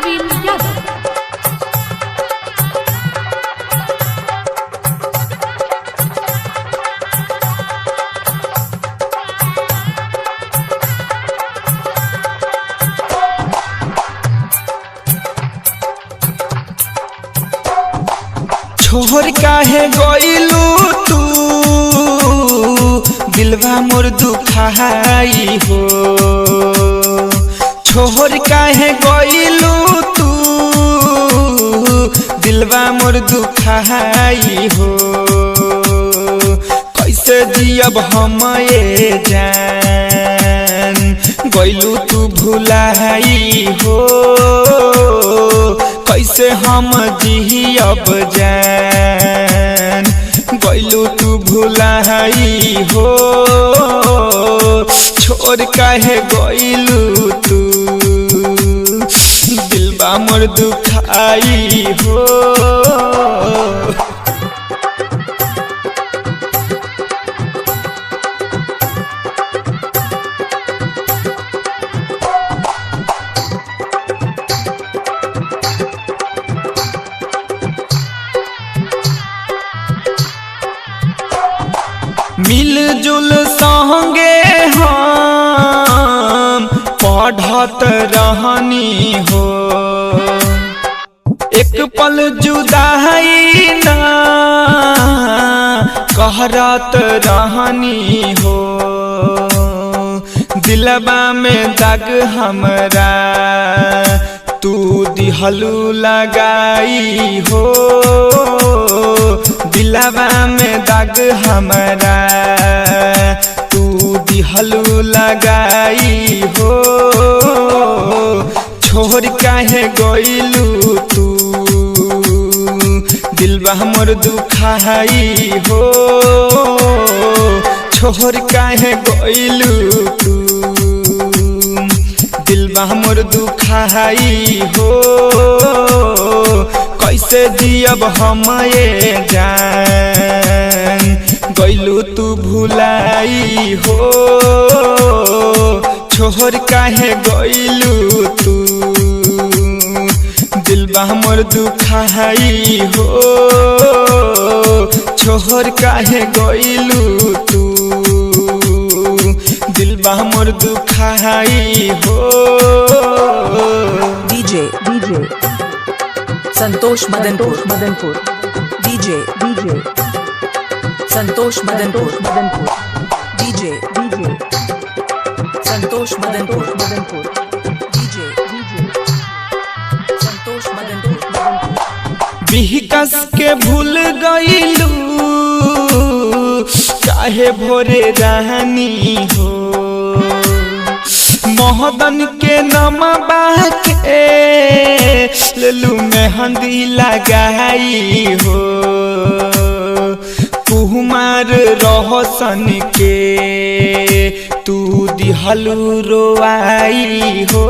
प्रवीण यादव। छोड़ काहे गइलू तू दिलवा मोर दुखाई हो। छोड़ काहे गइलू तू दिलवा मोर दुखाई हो। कैसे जियब हम ये जान गइलू तू भुलाई हो। कैसे हम जियब जान गइलू तू भुलाई हो। छोड़ काहे गइलू तू दिलवा मोर दुखाई हो। मिलजुल संगे हम पढ़त रहनी हो। एक पल जुदाई ना कहरत रहनी हो। दिलवा में दाग हमरा तू दिहलू लगाई हो। दिलवा में दाग हमरा तू दिहलू लगाई हो। छोड़ काहे गइलू तू दिलवा मोर दुखाई हो। छोड़ काहे गइलू तू दिलवा मोर दुखाई हो। कैसे जियब हम ये जान गइलू तू भुलाई हो। छोड़ काहे गइलू तू दिलवा मोर दुखाई हो। छोड़ काहे गइलू तू दिलवा मोर दुखाई हो। DJ Santosh Madanpur DJ Santosh Madanpur DJ Santosh Madanpur DJ Santosh Madanpur. बिहकस के भूल गइलू काहे भोरे रहनी हो। मोहदन के नमबा के लेलू मेहंदी लगाई हो। कुमार रोशन के तू दिहलू रोआई हो।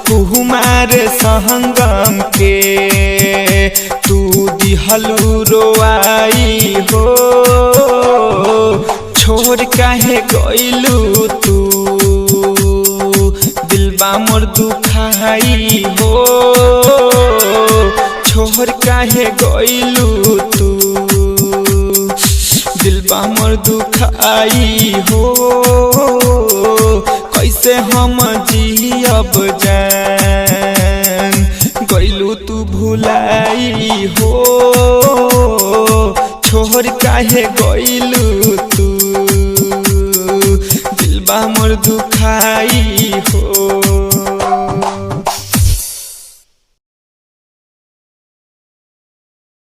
कुमार संगम के तू दिहलू रोआई हो। छोड़ काहे गइलू तू दिलवा मोर दुखाई हो। छोड़ काहे गइलू तू दिलवा मोर दुखाई हो। कैसे हम जियब जान गइलू तू भुलाई हो। छोड़ काहे गइलू तू दिलवा मोर दुखाई हो।